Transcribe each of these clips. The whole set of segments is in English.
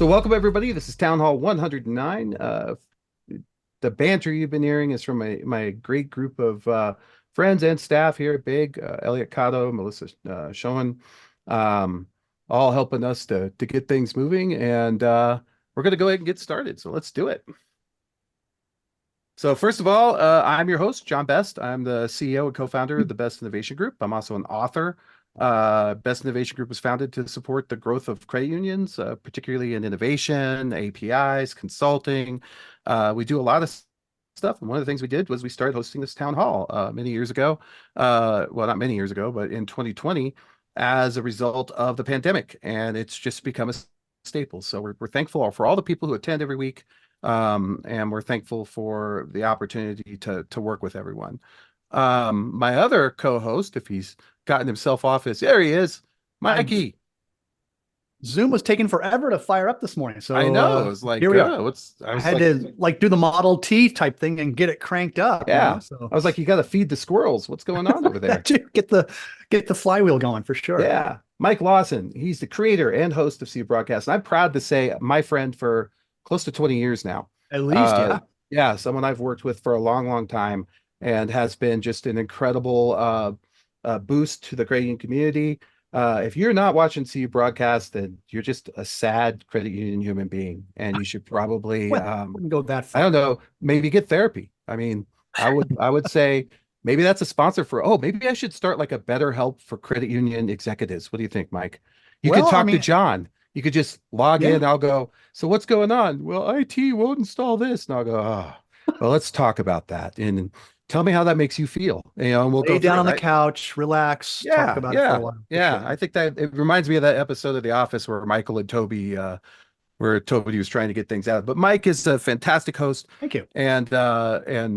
So welcome everybody. This is Town Hall 109. The banter you've been hearing is from my great group of friends and staff here at Big, Elliot Cotto, Melissa Schoen, um, all helping us to get things moving. And we're going to go ahead and get started. So let's do it. So first of all, I'm your host, John Best. I'm the CEO and co-founder of the Best Innovation Group. I'm also an author. Best Innovation Group was founded to support the growth of credit unions, particularly in innovation, APIs, consulting. We do a lot of stuff. And one of the things we did was we started hosting this town hall many years ago. Well, not many years ago, but in 2020 as a result of the pandemic. And it's just become a staple. So we're thankful for all the people who attend every week. And we're thankful for the opportunity to work with everyone. My other co-host, if he's gotten himself off his, there he is, Mikey. Zoom was taking forever to fire up this morning. So I know. It was like, here we are. I had to do the Model T type thing and get it cranked up. Yeah. So I was like, you got to feed the squirrels. What's going on over there? Get the flywheel going for sure. Yeah. Mike Lawson, he's the creator and host of CU Broadcast. And I'm proud to say my friend for close to 20 years now. At least, yeah. Yeah. Someone I've worked with for a long, long time and has been just an incredible boost to the credit union community. If you're not watching CU Broadcast, then you're just a sad credit union human being, and you should probably wouldn't go that far. I don't know, maybe get therapy. I mean, I would say maybe that's a sponsor for. Oh, maybe I should start like a BetterHelp for credit union executives. What do you think, Mike? You could talk to John. You could just log in. I'll go, so what's going on? Well, IT won't install this. And I'll go, oh, well, let's talk about that. And tell me how that makes you feel. And we'll lay down on the couch, relax, talk about it for a while. Yeah. Sure. I think that it reminds me of that episode of The Office where Michael and Toby, where Toby was trying to get things out. But Mike is a fantastic host. Thank you. And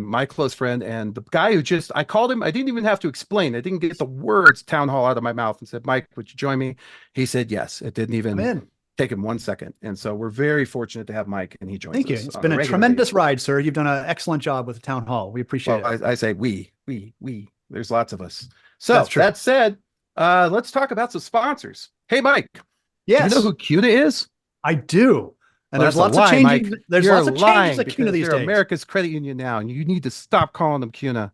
my close friend and the guy who I called him. I didn't even have to explain. I didn't get the words Town Hall out of my mouth and said, Mike, would you join me? He said yes. It didn't even take him 1 second. And so we're very fortunate to have Mike, and he joins us. Thank you. It's been a tremendous ride, sir. You've done an excellent job with the Town Hall. We appreciate it. I say we. There's lots of us. So that said, let's talk about some sponsors. Hey, Mike. Yes. Do you know who CUNA is? I do. And there's lots of changes. There's lots of changes at CUNA these days. America's credit union now, and you need to stop calling them CUNA.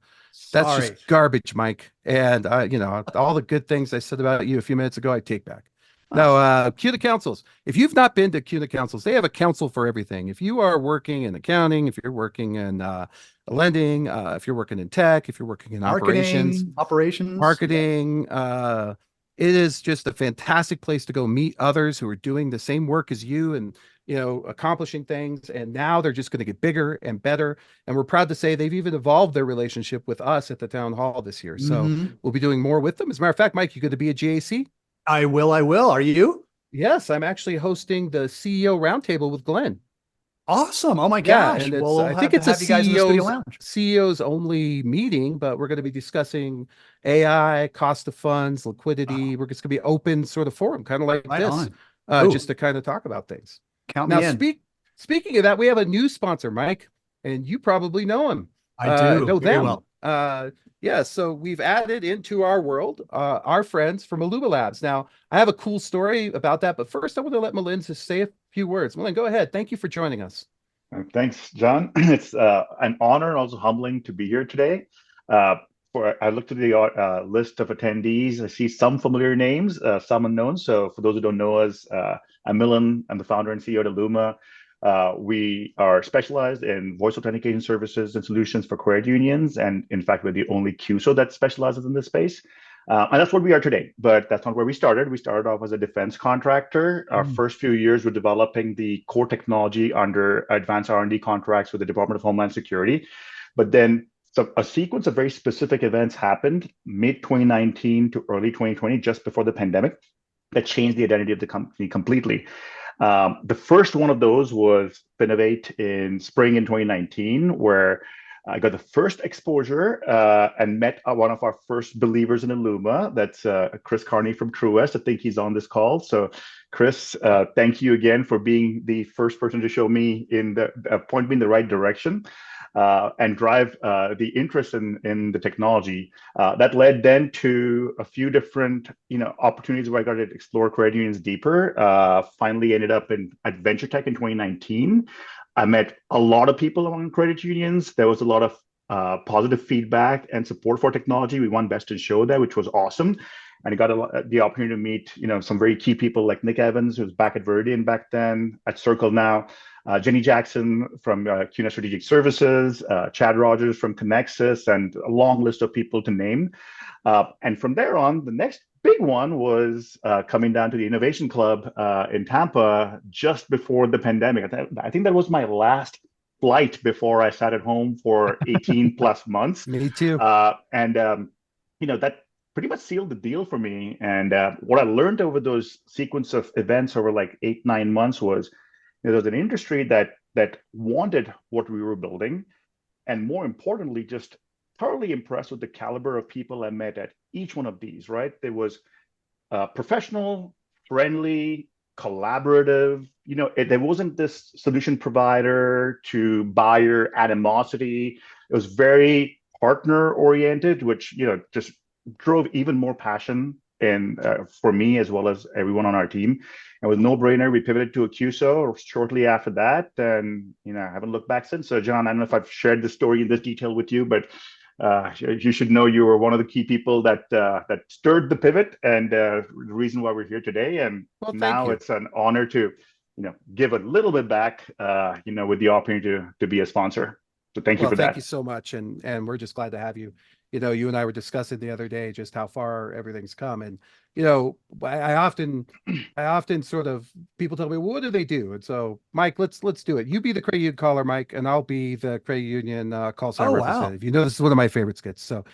That's just garbage, Mike. And all the good things I said about you a few minutes ago, I take back. No, CUNA councils. If you've not been to CUNA councils, they have a council for everything. If you are working in accounting, if you're working in lending, if you're working in tech, if you're working in operations, marketing, it is just a fantastic place to go meet others who are doing the same work as you and accomplishing things. And now they're just going to get bigger and better. And we're proud to say they've even evolved their relationship with us at the town hall this year. So we'll be doing more with them. As a matter of fact, Mike, you going to be at GAC? I will. Are you? Yes, I'm actually hosting the CEO roundtable with Glenn. Awesome. Oh my gosh. And I think it's a CEO's only meeting, but we're going to be discussing AI, cost of funds, liquidity. We're just going to be open sort of forum, kind of like this, just to kind of talk about things. Count me in. Speaking of that, we have a new sponsor, Mike, and you probably know him. I do. Know them. Well. So we've added into our world our friends from Illuma Labs. Now, I have a cool story about that, but first I want to let Melinda say a few words. Melinda, go ahead. Thank you for joining us. Thanks, John. It's an honor and also humbling to be here today. I looked at the list of attendees. I see some familiar names, some unknown. So for those who don't know us, I'm Milan. I'm the founder and CEO at Illuma. We are specialized in voice authentication services and solutions for credit unions. And in fact, we're the only QSO that specializes in this space. And that's what we are today. But that's not where we started. We started off as a defense contractor. Our first few years were developing the core technology under advanced R&D contracts with the Department of Homeland Security. But then a sequence of very specific events happened mid-2019 to early 2020, just before the pandemic, that changed the identity of the company completely. The first one of those was Finovate in spring in 2019, where I got the first exposure and met one of our first believers in Illuma. That's Chris Carney from Truest. I think he's on this call. So, Chris, thank you again for being the first person to show me point me in the right direction. And drive the interest in the technology. That led then to a few different opportunities where I got to explore credit unions deeper. Finally ended up at Venture Tech in 2019. I met a lot of people among credit unions. There was a lot of positive feedback and support for technology. We won Best in Show there, which was awesome. And I got the opportunity to meet, some very key people like Nick Evans, who was back at Veridian back then, at Circle now, Jenny Jackson from QNet Strategic Services, Chad Rogers from Connexus, and a long list of people to name. And from there on, the next big one was coming down to the Innovation Club in Tampa just before the pandemic. I think that was my last flight before I sat at home for 18 plus months. Me too. That pretty much sealed the deal for me. And what I learned over those sequence of events over like 8-9 months was there was an industry that wanted what we were building, and more importantly, just thoroughly impressed with the caliber of people I met at each one of these. Right, there was professional, friendly, collaborative. There wasn't this solution provider to buyer animosity. It was very partner oriented, which just drove even more passion for me as well as everyone on our team. It was no brainer. We pivoted to a QSO shortly after that, and I haven't looked back since. So, John, I don't know if I've shared the story in this detail with you, but you should know you were one of the key people that stirred the pivot, and the reason why we're here today. And now it's an honor to give a little bit back, with the opportunity to be a sponsor. So thank you for that. Thank you so much, and we're just glad to have you. You and I were discussing the other day just how far everything's come, and I often sort of, people tell me, well, what do they do? And so, Mike, let's do it. You be the credit union caller, Mike, and I'll be the credit union call center representative. Wow. This is one of my favorite skits. So,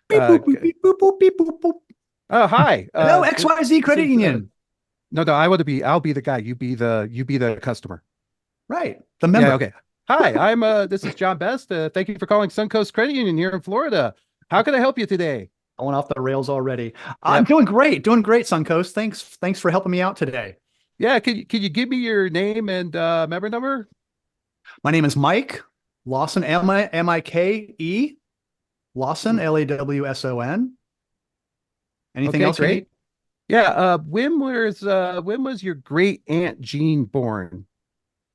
beep, boop, beep, beep, boop, boop, beep, boop, boop. Oh, hi. Hello, XYZ Credit Union. No, I'll be the guy. You be the customer. Right. The member. Yeah, okay. Hi, this is John Best. Thank you for calling Suncoast Credit Union here in Florida. How can I help you today? I went off the rails already. I'm doing great, Suncoast. Thanks for helping me out today. Yeah, can you give me your name and member number? My name is Mike Lawson, Mike Lawson, Lawson. Anything else? Great. Yeah. When was your great aunt Jean born?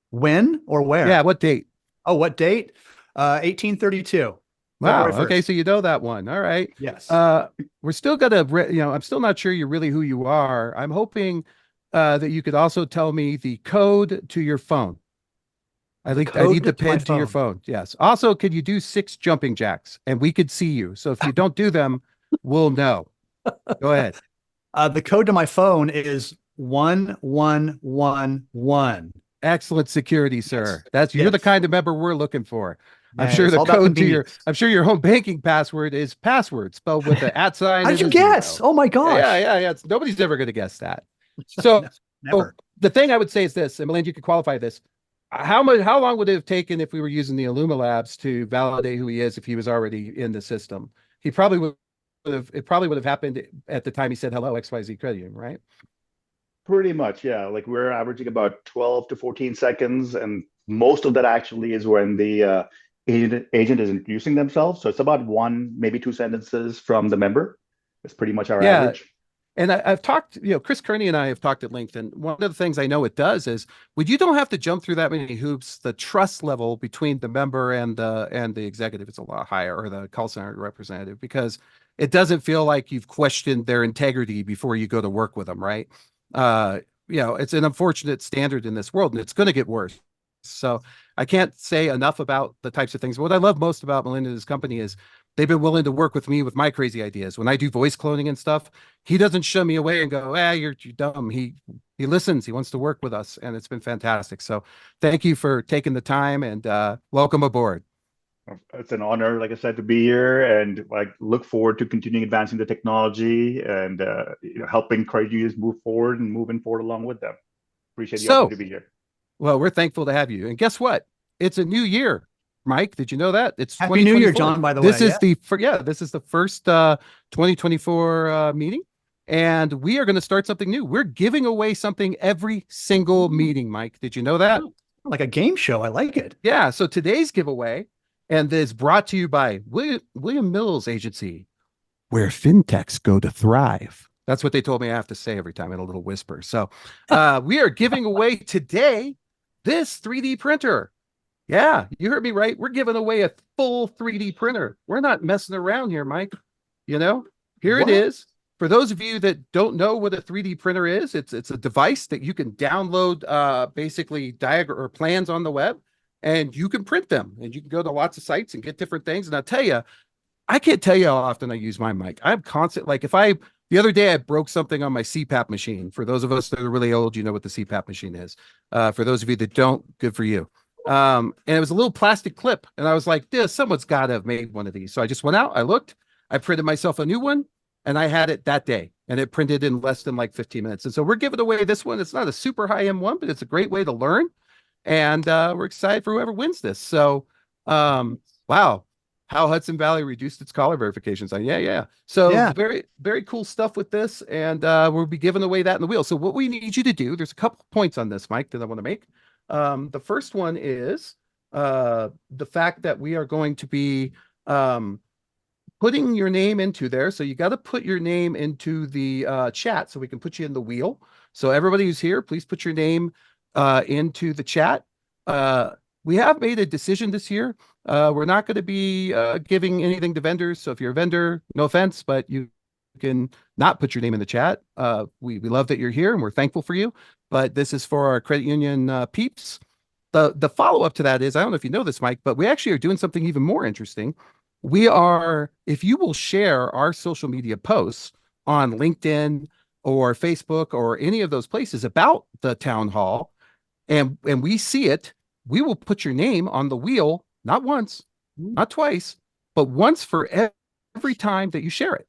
When or where? Yeah, what date? Oh, what date? 1832. Wow. Okay, so you know that one. All right. Yes. We're still gonna, I'm still not sure you're really who you are. I'm hoping that you could also tell me the code to your phone. I need the pin to your phone. Yes. Also, could you do 6 jumping jacks, and we could see you? So if you don't do them, we'll know. Go ahead. The code to my phone is 1111. Excellent security, sir. You're the kind of member we're looking for. I'm Yeah, sure the code to I'm sure your home banking password is password spelled with the @ sign. How did you guess? Oh my gosh. Yeah. Nobody's ever going to guess that. So never. The thing I would say is this, and Melinda, you could qualify this. How long would it have taken if we were using the Illuma Labs to validate who he is if he was already in the system? It probably would have happened at the time he said hello, XYZ Credit Union, right? Pretty much, yeah. Like we're averaging about 12 to 14 seconds, and most of that actually is when the agent is introducing themselves. So it's about 1, maybe 2 sentences from the member. It's pretty much our average. And I've talked, Chris Kearney and I have talked at length, and one of the things I know it does is when you don't have to jump through that many hoops, the trust level between the member and the executive is a lot higher, or the call center representative, because it doesn't feel like you've questioned their integrity before you go to work with them, right? It's an unfortunate standard in this world, and it's going to get worse. So I can't say enough about the types of things. What I love most about Melinda's company is they've been willing to work with me with my crazy ideas. When I do voice cloning and stuff, he doesn't shun me away and go, you're dumb. He listens. He wants to work with us, and it's been fantastic. So thank you for taking the time, and welcome aboard. It's an honor, like I said, to be here, and look forward to continuing advancing the technology and helping credit unions move forward and moving forward along with them. Appreciate the opportunity to be here. Well, we're thankful to have you. And guess what? It's a new year. Mike. Did you know that? It's Happy New Year, 2024. John, by the This way. is the this is the first 2024 meeting, and we are going to start something new. We're giving away something every single meeting, Mike. Did you know that? Like a game show. I like it. Yeah. So today's giveaway, and is brought to you by William Mills Agency, where fintechs go to thrive. That's what they told me I have to say every time in a little whisper. So we are giving away today this 3D printer. Yeah, you heard me right. We're giving away a full 3D printer. We're not messing around here, Mike. You know, here it is. For those of you that don't know what a 3D printer is, it's a device that you can download basically diagram or plans on the web, and you can print them. And you can go to lots of sites and get different things. And I'll tell you, I can't tell you how often I use my mic. I'm constant. Like the other day I broke something on my CPAP machine. For those of us that are really old, you know what the CPAP machine is. For those of you that don't, good for you. And it was a little plastic clip. And I was like, someone's got to have made one of these. So I just went out, I looked, I printed myself a new one, and I had it that day. And it printed in less than like 15 minutes. And so we're giving away this one. It's not a super high-end one, but it's a great way to learn. And we're excited for whoever wins this. So, wow. How Hudson Valley reduced its caller verifications. Yeah. So very, very cool stuff with this. And we'll be giving away that in the wheel. So what we need you to do, there's a couple points on this, Mike, that I want to make. The first one is the fact that we are going to be putting your name into there. So you got to put your name into the chat so we can put you in the wheel. So everybody who's here, please put your name into the chat. We have made a decision this year. We're not going to be giving anything to vendors. So if you're a vendor, no offense, but you can not put your name in the chat. We love that you're here and we're thankful for you. But this is for our credit union peeps. The follow-up to that is, I don't know if you know this, Mike, but we actually are doing something even more interesting. If you will share our social media posts on LinkedIn or Facebook or any of those places about the town hall, and we see it, we will put your name on the wheel, not once, not twice, but once for every time that you share it.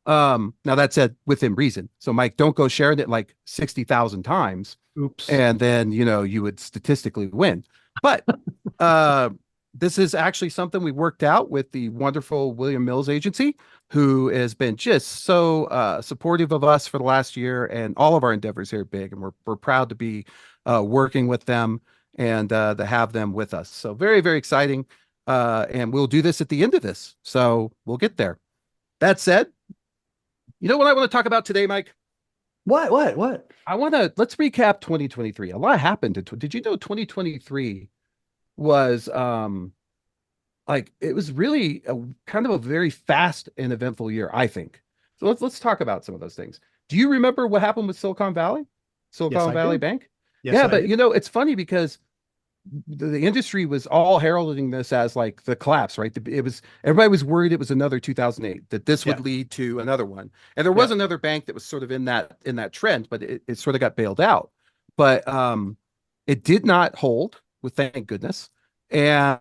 Now that said, within reason. So Mike, don't go sharing it like 60,000 times. Oops. And then, you would statistically win. But this is actually something we worked out with the wonderful William Mills Agency, who has been just so supportive of us for the last year and all of our endeavors here at Big. And we're proud to be working with them and to have them with us. So very, very exciting. And we'll do this at the end of this. So we'll get there. That said, you know what I want to talk about today, Mike? What? Let's recap 2023. A lot happened. Did you know 2023 was it was really kind of a very fast and eventful year, I think. So let's talk about some of those things. Do you remember what happened with Silicon Valley Bank? Yes, yeah, I but do. it's funny because the industry was all heralding this as like the collapse, right? Everybody was worried it was another 2008, that this would lead to another one. And there was another bank that was sort of in that trend, but it sort of got bailed out. But it did not hold, with thank goodness. And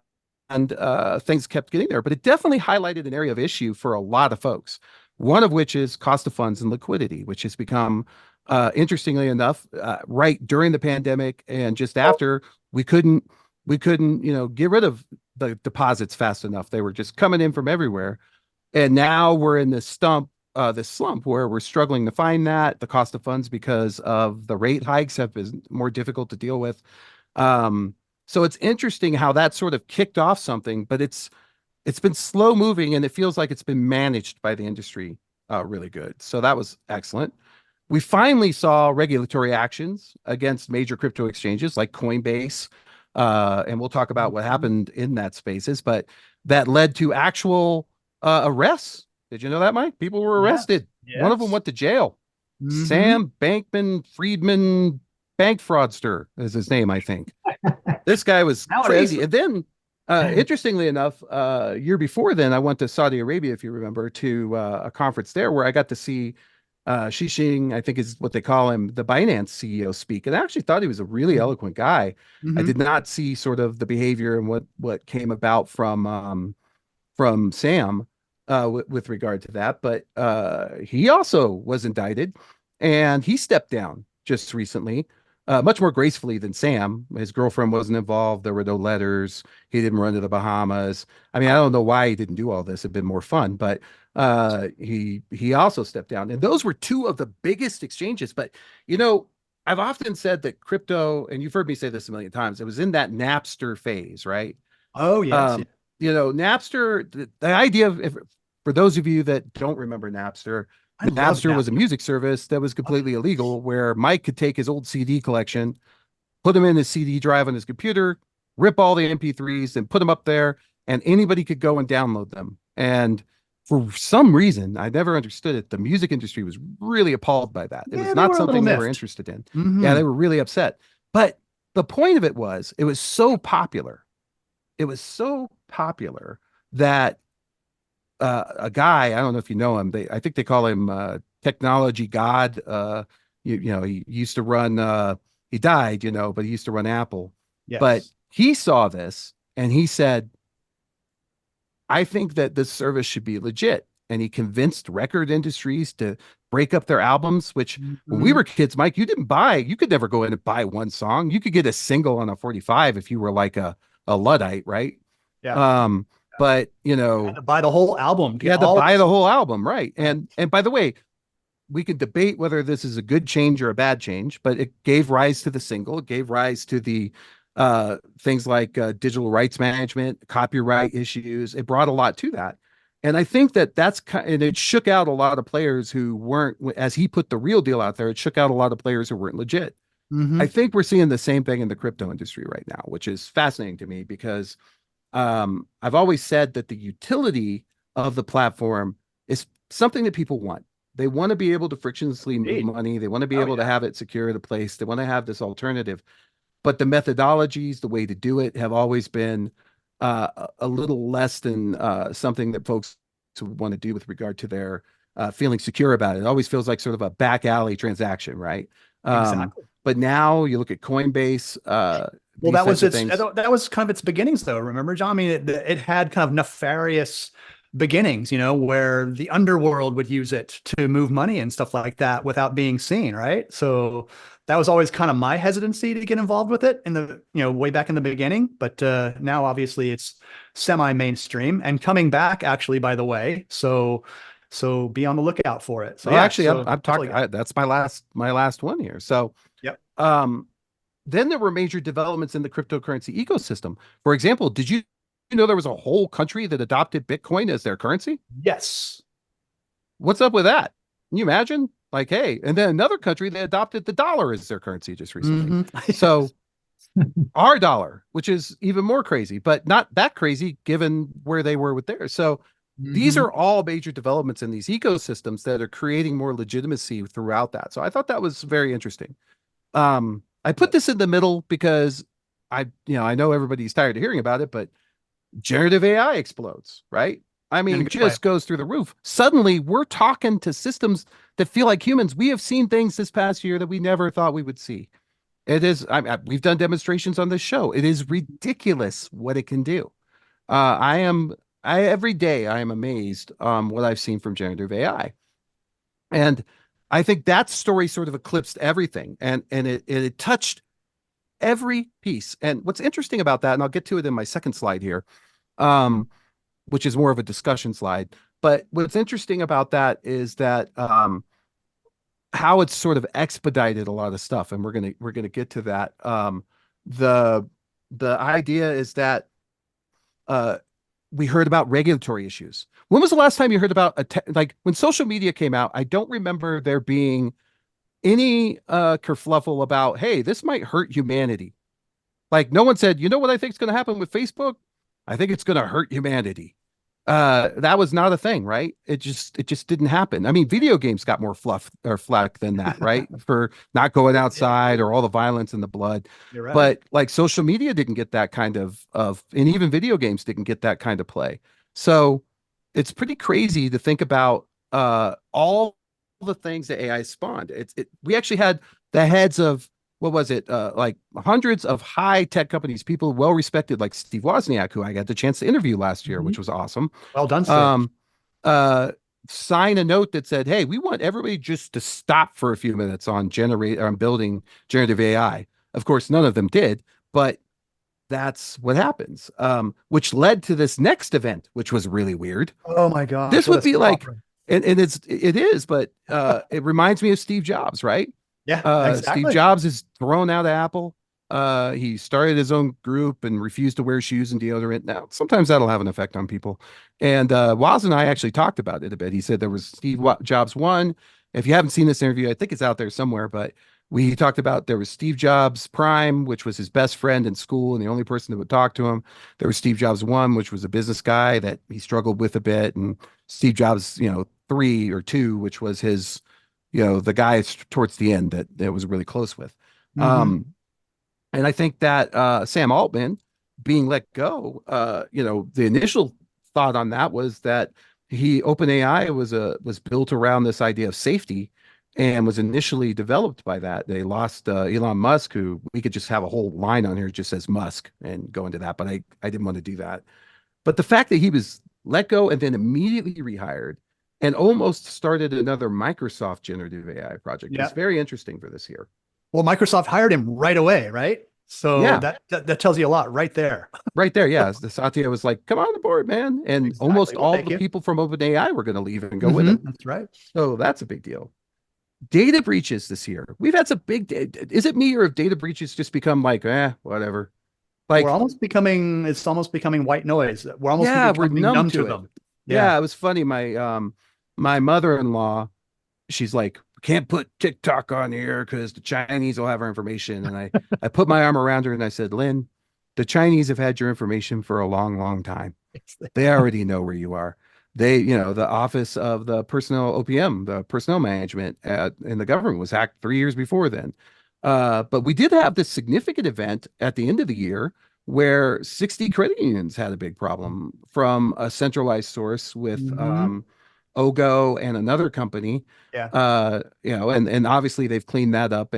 things kept getting there, but it definitely highlighted an area of issue for a lot of folks. One of which is cost of funds and liquidity, which has become interestingly enough, right during the pandemic and just after, we couldn't, get rid of the deposits fast enough. They were just coming in from everywhere. And now we're in this slump where we're struggling to find that. The cost of funds, because of the rate hikes, have been more difficult to deal with. So it's interesting how that sort of kicked off something, but it's been slow moving and it feels like it's been managed by the industry really good. So that was excellent. We finally saw regulatory actions against major crypto exchanges like Coinbase. And we'll talk about what happened in that spaces, but that led to actual arrests. Did you know that, Mike? People were arrested. Yes. One of them went to jail. Mhm. Sam Bankman-Friedman, bank fraudster is his name, I think. This guy was crazy. And then, interestingly enough, year before then, I went to Saudi Arabia, if you remember, to a conference there where I got to see Xing, I think is what they call him, the Binance CEO, speak. And I actually thought he was a really eloquent guy. I did not see sort of the behavior and what came about from Sam with regard to that. But he also was indicted and he stepped down just recently much more gracefully than Sam. His girlfriend wasn't involved. There were no letters. He didn't run to the Bahamas. I mean, I don't know why he didn't do all this. It'd been more fun, but he also stepped down. And those were two of the biggest exchanges. But you know, I've often said that crypto, and you've heard me say this a million times, it was in that Napster phase, right? Oh, yes. Um, you know, Napster, the idea of, for those of you that don't remember Napster, I love Napster was a Napster. music service that was completely illegal, where Mike could take his old CD collection, put them in his CD drive on his computer, rip all the MP3s and put them up there, and anybody could go and download them. And for some reason, I never understood it. The music industry was really appalled by that. It Yeah, was they not were a little something they were miffed. interested in. Yeah, Hmm. they were really upset. But the point of it was so popular. It was so popular that a guy, I don't know if you know him, I think they call him technology god. You know, he used to run he died, you know, but he used to run Apple. But Yes. he saw this and he said, I think that this service should be legit. And he convinced record industries to break up their albums, which when we Mhm. were kids, Mike, you could never go in and buy one song. You could get a single on a 45 if you were like a Luddite, right? Yeah. Um, but you I had know, to buy the whole album to you get had to all of buy the it. whole album, right? Right. And by the way, we could debate whether this is a good change or a bad change, but it gave rise to the single. It gave rise to the things like digital rights management, copyright issues. It brought a lot to that. And I think that and it shook out a lot of players who weren't, as he put the real deal out there, it shook out a lot of players who weren't legit. I Hmm. think we're seeing the same thing in the crypto industry right now, which is fascinating to me because I've always said that the utility of the platform is something that people want. They want to be able to frictionlessly move Indeed. money. They want to be Oh, able to yeah. have it secure at a place. They want to have this alternative. But the methodologies, the way to do it, have always been a little less than something that folks would want to do with regard to their feeling secure about it. It always feels like sort of a back alley transaction, right? Um, Exactly. but now you look at Coinbase, Well, these that types was of its things. that was kind of its beginnings, though. Remember, John? I mean, it had kind of nefarious beginnings, where the underworld would use it to move money and stuff like that without being seen, right? So that was always kind of my hesitancy to get involved with it in the, way back in the beginning. But now, obviously, it's semi-mainstream and coming back, actually, by the way. So be on the lookout for it. So Well, yeah, actually, so I'm definitely talking. good. That's my last one here. So, Yep. um, then there were major developments in the cryptocurrency ecosystem. For example, did you know there was a whole country that adopted Bitcoin as their currency? Yes. What's up with that? Can you imagine? Like, hey, and then another country they adopted the dollar as their currency just recently. Hmm. So our dollar, which is even more crazy, but not that crazy given where they were with theirs. So these Hmm. are all major developments in these ecosystems that are creating more legitimacy throughout that. So I thought that was very interesting. I put this in the middle because I know everybody's tired of hearing about it, but generative AI explodes, right? I In a mean, good way. just goes through the roof. Suddenly, we're talking to systems that feel like humans. We have seen things this past year that we never thought we would see. It is, we've done demonstrations on this show. It is ridiculous what it can do. I am, every day I am amazed what I've seen from generative AI. And I think that story sort of eclipsed everything and it touched every piece. And what's interesting about that, and I'll get to it in my second slide here, um, which is more of a discussion slide. But what's interesting about that is that how it's sort of expedited a lot of stuff, and we're gonna get to that. The the idea is that uh, we heard about regulatory issues. When was the last time you heard about like when social media came out? I don't remember there being any kerfluffle about, hey, this might hurt humanity. Like no one said, you know what I think is going to happen with Facebook? I think it's going to hurt humanity. That was not a thing, right? It just didn't happen. I mean, video games got more fluff or flack than that, right? For not going Yeah, outside or all the violence and the blood. you're right. But like social media didn't get that kind of and even video games didn't get that kind of play. So it's pretty crazy to think about all the things that AI spawned. We actually had the heads of what was it? Like hundreds of high tech companies, people well respected, like Steve Wozniak, who I got the chance to interview last year, Mhm. which was awesome. Well done, Steve. Um, uh, sign a note that said, "Hey, we want everybody just to stop for a few minutes on building generative AI." Of course, none of them did, but that's what happens. Which led to this next event, which was really weird. Oh my gosh, This what would a be soap like, opera. and it is, but it reminds me of Steve Jobs, right? Yeah, Steve exactly. Jobs is thrown out of Apple. He started his own group and refused to wear shoes and deodorant. Now, sometimes that'll have an effect on people. And Woz and I actually talked about it a bit. He said there was Jobs one. If you haven't seen this interview, I think it's out there somewhere, but we talked about there was Steve Jobs Prime, which was his best friend in school and the only person that would talk to him. There was Steve Jobs one, which was a business guy that he struggled with a bit, and Steve Jobs, three or two, which was his, the guy towards the end that was really close with. Hmm. Um, and I think that Sam Altman being let go, the initial thought on that was that OpenAI was built around this idea of safety and was initially developed by that. They lost Elon Musk, who we could just have a whole line on here that just says Musk and go into that, but I didn't want to do that. But the fact that he was let go and then immediately rehired and almost started another Microsoft generative AI project is Yeah. very interesting for this year. Well, Microsoft hired him right away, right? So Yeah, that tells you a lot right there. right there. Yeah, the Satya was like, "Come on board, man," and almost Exactly. Well, all thank the you. people from OpenAI were going to leave and go with him. That's right. So that's a big deal. Data breaches this year. We've had some big. Is it me or have data breaches just become like, whatever? Like, It's almost becoming white noise. We're almost yeah, we're becoming numb numb to to it. them. Yeah. Yeah, it was funny. My mother-in-law, she's like, can't put TikTok on here because the Chinese will have our information. And I put my arm around her and I said, Lynn, the Chinese have had your information for a long, long time. They already know where you are. The office of the personnel OPM, the personnel management in the government was hacked 3 years before then. But we did have this significant event at the end of the year where 60 credit unions had a big problem from a centralized source with Hmm. Ogo and another company. Yeah. And obviously they've cleaned that up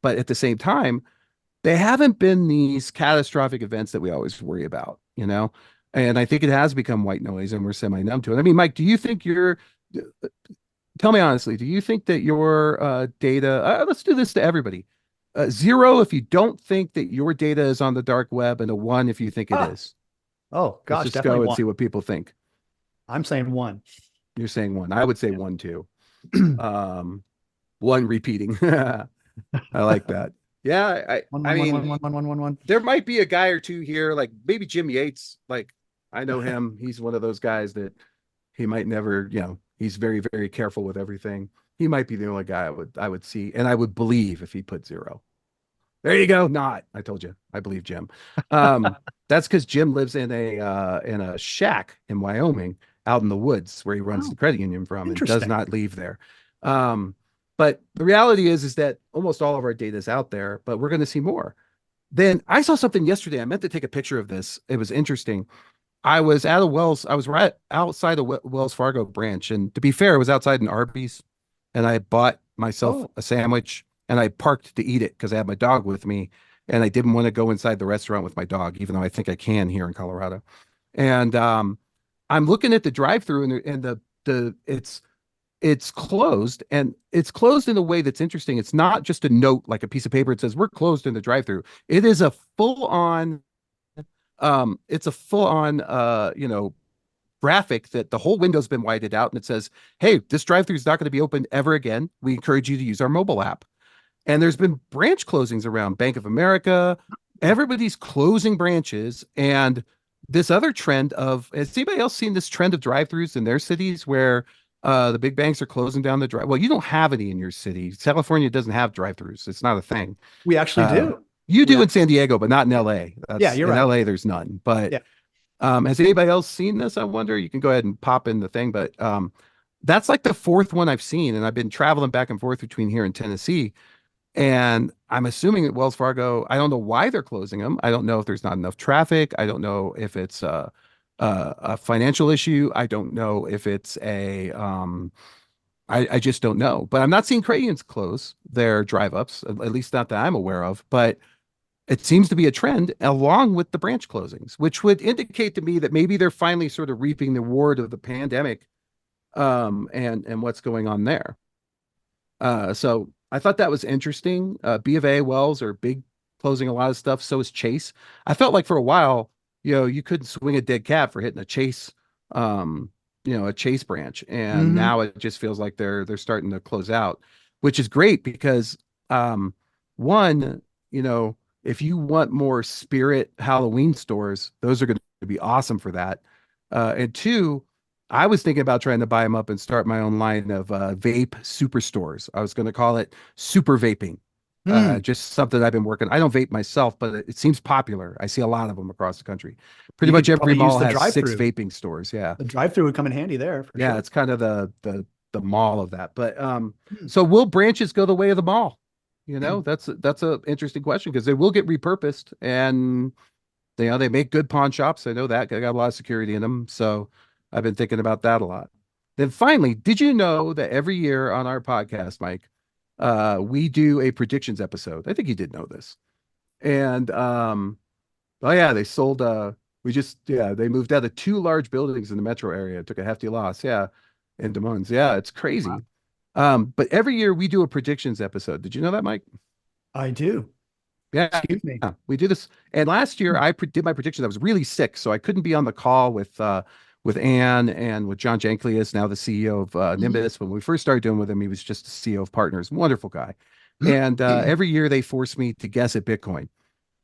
but at the same time, they haven't been these catastrophic events that we always worry about. And I think it has become white noise and we're semi-numb to it. I mean, Mike, tell me honestly, do you think that your data, let's do this to everybody. 0 if you don't think that your data is on the dark web, and a 1 if you think it Ah, is. oh Let's gosh, just definitely go and one. see what people think. I'm saying one. You're saying 1. I would say 1 too. one, Um, 1 repeating. I like that. Yeah, one, I one, one, mean, one, one, one, one, one. there might be a guy or two here, like maybe Jim Yates. Like I know him. He's one of those guys that he might never, he's very, very careful with everything. He might be the only guy I would see, and I would believe if he put 0. There you go. Not. I told you. I believe Jim. Um, that's because Jim lives in a shack in Wyoming, out in the woods where he runs Oh, the credit union from, and does interesting. not leave there. Um, but the reality is that almost all of our data is out there, but we're going to see more. Then I saw something yesterday. I meant to take a picture of this. It was interesting. I was at a Wells. I was right outside a Wells Fargo branch, and to be fair, it was outside an Arby's, and I bought myself Oh, a sandwich, and I parked to eat it because I had my dog with me, and I didn't want to go inside the restaurant with my dog, even though I think I can here in Colorado. And I'm looking at the drive-through, and the it's closed, and it's closed in a way that's interesting. It's not just a note like a piece of paper. It says we're closed in the drive-through. It is a full-on it's a full-on graphic that the whole window's been whited out, and it says, hey, this drive-through is not going to be open ever again. We encourage you to use our mobile app. And there's been branch closings around Bank of America. Everybody's closing branches. And this other trend has anybody else seen this trend of drive-throughs in their cities where the big banks are closing down the drive? Well, you don't have any in your city. California doesn't have drive-throughs. It's not a thing. we actually Uh, do. you We do in actually, San Diego, but not in LA. yeah, That's you're in right. LA, there's none. But Yeah. has anybody else seen this? I wonder. You can go ahead and pop in the thing, but that's like the fourth one I've seen, and I've been traveling back and forth between here and Tennessee. And I'm assuming that Wells Fargo, I don't know why they're closing them. I don't know if there's not enough traffic. I don't know if it's a financial issue. I don't know if it's I just don't know. But I'm not seeing credit unions close their drive ups, at least not that I'm aware of. But it seems to be a trend along with the branch closings, which would indicate to me that maybe they're finally sort of reaping the reward of the pandemic and what's going on there. So I thought that was interesting. B of A, Wells are big closing a lot of stuff. So is Chase. I felt like for a while, you couldn't swing a dead cat for hitting a Chase, um, a Chase branch. And Hmm. now it just feels like they're starting to close out, which is great because one, if you want more Spirit Halloween stores, those are going to be awesome for that. And two, I was thinking about trying to buy them up and start my own line of vape superstores. I was going to call it super vaping. Hmm. Just something I've been working. I don't vape myself, but it seems popular. I see a lot of them across the country. Pretty You much could every probably use mall the has six drive-through. vaping stores. Yeah. The drive-through would come in handy there for Yeah, sure. it's kind of the mall of that. But Hmm. so will branches go the way of the mall? That's a interesting question because they will get repurposed and they make good pawn shops. I know that. They got a lot of security in them. So I've been thinking about that a lot. Then finally, did you know that every year on our podcast, Mike, we do a predictions episode? I think you did know this. And oh yeah, they sold they moved out of two large buildings in the metro area, took a hefty loss. Yeah, in Des Moines. Yeah, it's Wow. crazy. But every year we do a predictions episode. Did you know that, Mike? I do. Yeah, Excuse me. we do this. And last year did my prediction. I was really sick, so I couldn't be on the call with Anne and with John Janklius, now the CEO of Nimbus. When we first started doing with him, he was just the CEO of Partners. Wonderful guy. And every year they force me to guess at Bitcoin.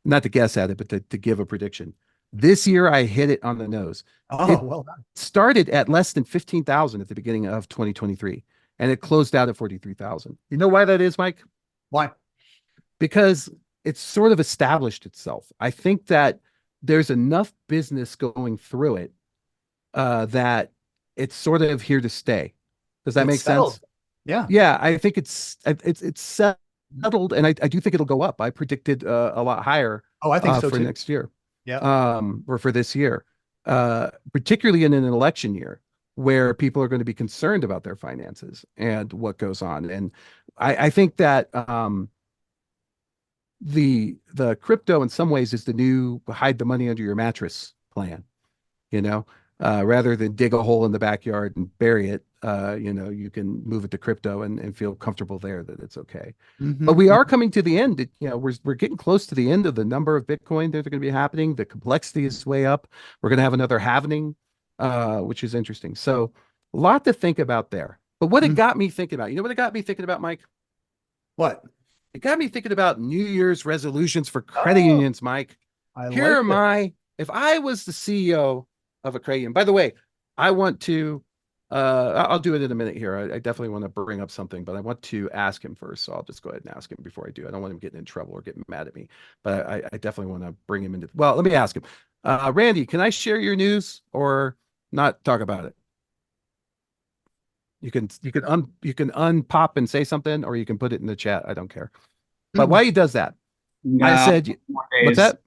Not to guess at it, but to give a prediction. This year I hit it on the nose. Oh, It well done. started at less than 15,000 at the beginning of 2023, and it closed out at 43,000. You know why that is, Mike? Why? Because it's sort of established itself. I think that there's enough business going through it that it's sort of here to stay. Does that It's make settled. sense? Yeah. Yeah, I think it's settled, and I do think it'll go up. I predicted a lot higher Oh, I think so for too. next year, Yeah. or for this year, particularly in an election year where people are going to be concerned about their finances and what goes on. And I think that the crypto in some ways is the new hide the money under your mattress plan, you know, rather than dig a hole in the backyard and bury it. You can move it to crypto and feel comfortable there that it's okay. But we Hmm. are coming to the end. We're getting close to the end of the number of Bitcoin that are going to be happening. The complexity is way up. We're going to have another halvening, which is interesting. So a lot to think about there. But what it got me thinking about, you know what it got me thinking about, Mike? What? It got me thinking about New Year's resolutions for credit Oh, unions, Mike. I Here like am this. I. If I was the CEO of a credit union, by the way, I want to, I'll do it in a minute here. I definitely want to bring up something, but I want to ask him first. So I'll just go ahead and ask him before I do. I don't want him getting in trouble or getting mad at me, but I definitely want to bring him into, well, let me ask him. Randy, can I share your news or not talk about it? You can unpop and say something, or you can put it in the chat. I don't care. But Hmm. why he does that? I No, said, more what's days. that?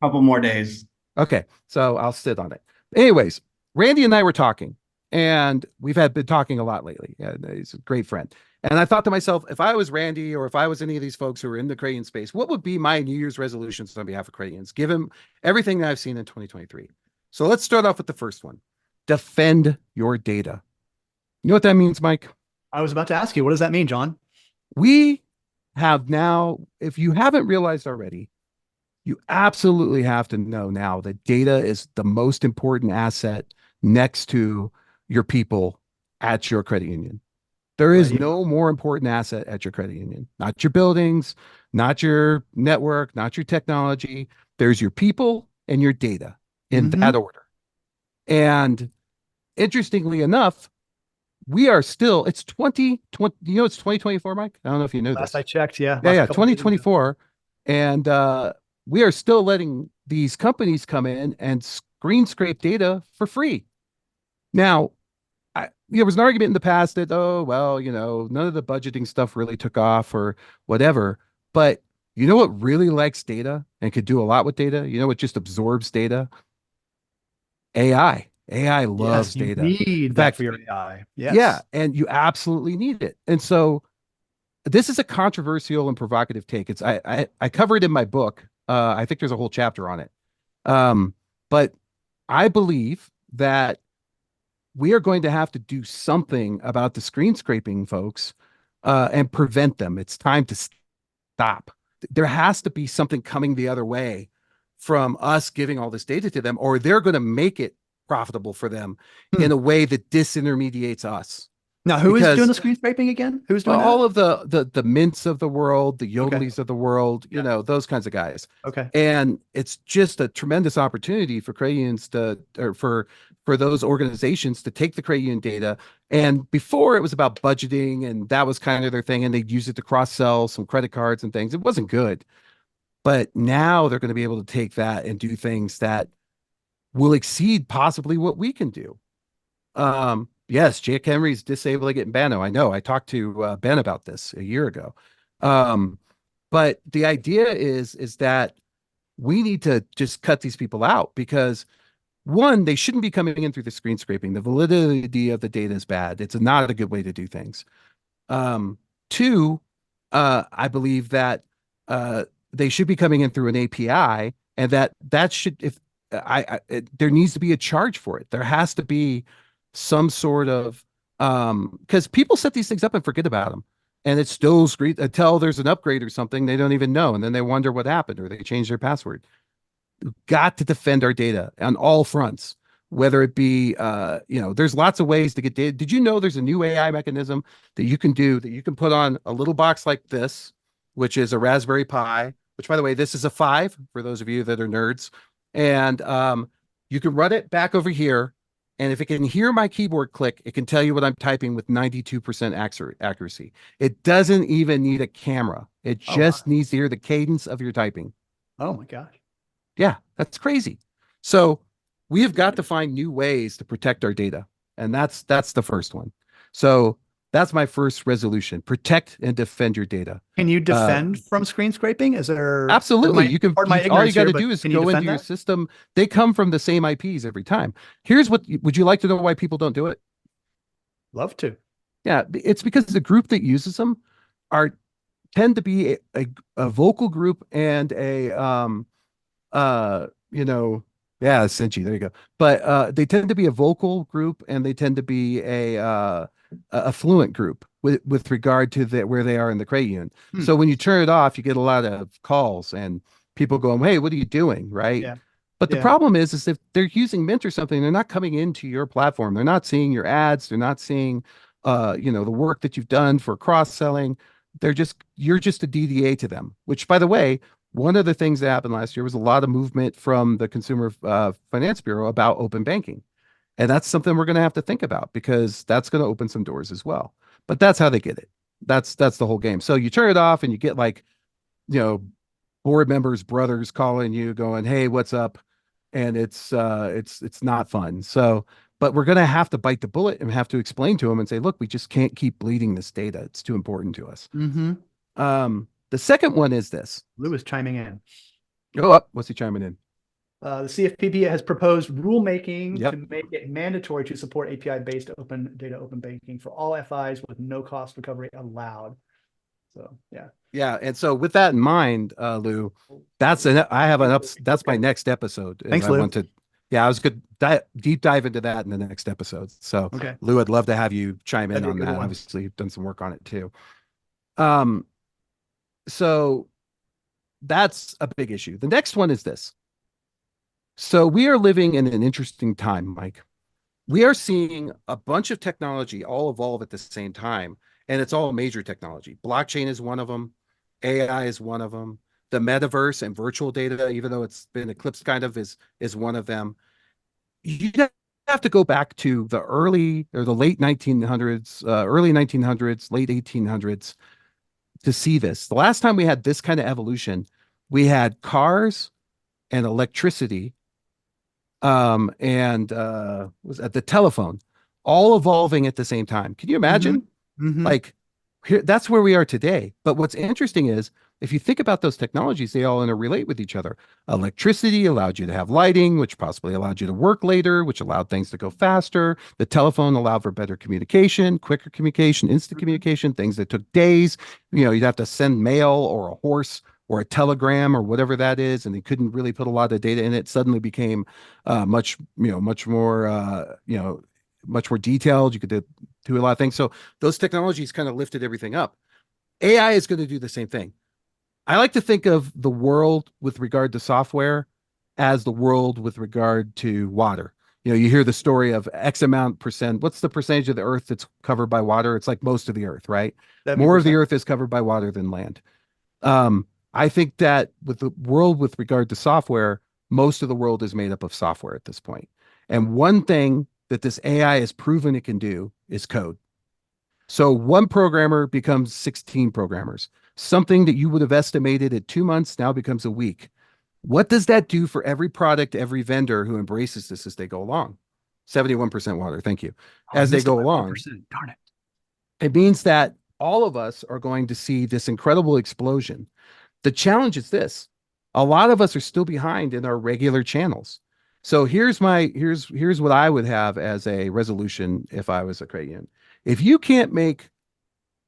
Couple more days. Okay, so I'll sit on it. Anyways, Randy and I were talking, and we've been talking a lot lately. And he's a great friend. And I thought to myself, if I was Randy or if I was any of these folks who are in the credit union space, what would be my New Year's resolutions on behalf of credit unions, given everything that I've seen in 2023? So let's start off with the first one. Defend your data. You know what that means, Mike? I was about to ask you, what does that mean, John? We have now, if you haven't realized already, you absolutely have to know now that data is the most important asset next to your people at your credit union. There is Right. no more important asset at your credit union, not your buildings, not your network, not your technology. There's your people and your data in Hmm. that order. And interestingly enough, we are still, it's 2020, it's 2024, Mike? I don't know if you know Last this. I checked, yeah, Yeah, last yeah, couple of days ago. 2024. And we are still letting these companies come in and screen scrape data for free. Now, there was an argument in the past that, oh, well, none of the budgeting stuff really took off or whatever. But you know what really likes data and could do a lot with data? You know what just absorbs data? AI. AI loves Yes, you data. In need that for fact, your AI. yeah, Yes. and you absolutely need it. And so this is a controversial and provocative take. I cover it in my book. I think there's a whole chapter on it. But I believe that we are going to have to do something about the screen scraping folks and prevent them. It's time to stop. There has to be something coming the other way from us giving all this data to them, or they're going to make it profitable for them in a way that disintermediates us. Now, who is doing Because the screen scraping again? Who's doing all that? of the mints of the world, the Okay. Yodleys of the world, you Yeah. know, those kinds of guys. Okay. And it's just a tremendous opportunity for credit unions to, or for those organizations to take the credit union data. And before it was about budgeting, and that was kind of their thing, and they'd use it to cross sell some credit cards and things. It wasn't good. But now they're going to be able to take that and do things that will exceed possibly what we can do. Yes, Jack Henry's disabling it in Banno. I know. I talked to Ben about this a year ago. But the idea is that we need to just cut these people out because one, they shouldn't be coming in through the screen scraping. The validity of the data is bad. It's not a good way to do things. Two, I believe that they should be coming in through an API, and that should if there needs to be a charge for it. There has to be some sort of because people set these things up and forget about them, and it's still screen until there's an upgrade or something they don't even know, and then they wonder what happened or they change their password. We've got to defend our data on all fronts, whether it be there's lots of ways to get data. Did you know there's a new AI mechanism that you can do that you can put on a little box like this, which is a Raspberry Pi, which by the way, this is a 5 for those of you that are nerds. And you can run it back over here. And if it can hear my keyboard click, it can tell you what I'm typing with 92% accuracy. It doesn't even need a camera. It just needs to hear the cadence of your typing. Oh my gosh. Yeah, that's crazy. So we have got to find new ways to protect our data. And that's the first one. So that's my first resolution. Protect and defend your data. Can you defend from screen scraping? Is there absolutely you can all you got to do is go into your system. They come from the same IPs every time. Here's what would you like to know why people don't do it? Love to. Yeah, it's because the group that uses them tend to be a vocal group and a Cinchi, there you go. But they tend to be a vocal group and they tend to be a fluent group with regard to where they are in the credit union. So when you turn it off, you get a lot of calls and people going, "Hey, what are you doing?" Right? Yeah. But the problem is if they're using Mint or something, they're not coming into your platform. They're not seeing your ads. They're not seeing, the work that you've done for cross-selling. You're just a DDA to them, which by the way, one of the things that happened last year was a lot of movement from the Consumer Finance Bureau about open banking. And that's something we're going to have to think about because that's going to open some doors as well. But that's how they get it. That's the whole game. So you turn it off and you get board members, brothers calling you going, "Hey, what's up?" And it's not fun. So, but we're going to have to bite the bullet and have to explain to them and say, "Look, we just can't keep bleeding this data. It's too important to us." The second one is this. Lou is chiming in. Oh, what's he chiming in? The CFPB has proposed rulemaking to make it mandatory to support API-based open banking for all FIs with no cost recovery allowed. So, yeah. Yeah, and so with that in mind, Lou, that's my next episode. Thanks, Lou. I was good deep dive into that in the next episode. So, Lou, I'd love to have you chime in on that. Obviously, you've done some work on it too. So that's a big issue. The next one is this. So we are living in an interesting time, Mike. We are seeing a bunch of technology all evolve at the same time, and it's all major technology. Blockchain is one of them. AI is one of them. The metaverse and virtual data, even though it's been eclipsed kind of, is one of them. You have to go back to the late 1900s, early 1900s, late 1800s to see this. The last time we had this kind of evolution, we had cars and electricity and was at the telephone all evolving at the same time. Can you imagine? Like here, that's where we are today. But what's interesting is if you think about those technologies, they all interrelate with each other. Electricity allowed you to have lighting, which possibly allowed you to work later, which allowed things to go faster. The telephone allowed for better communication, quicker communication, instant communication, things that took days. You'd have to send mail or a horse or a telegram or whatever that is, and they couldn't really put a lot of data in it. Suddenly became much more much more detailed. You could do a lot of things. So those technologies kind of lifted everything up. AI is going to do the same thing. I like to think of the world with regard to software as the world with regard to water. You hear the story of X amount percent. What's the percentage of the earth that's covered by water? It's like most of the earth, right? More of the 70%. earth is covered by water than land. I think that with the world with regard to software, most of the world is made up of software at this point. And one thing that this AI has proven it can do is code. So one programmer becomes 16 programmers. Something that you would have estimated at 2 months now becomes a week. What does that do for every product, every vendor who embraces this as they go along? 71% water. Thank you. As they go along, Darn it. it means that all of us are going to see this incredible explosion. The challenge is this: a lot of us are still behind in our regular channels. So here's what I would have as a resolution if I was a credit union. If you can't make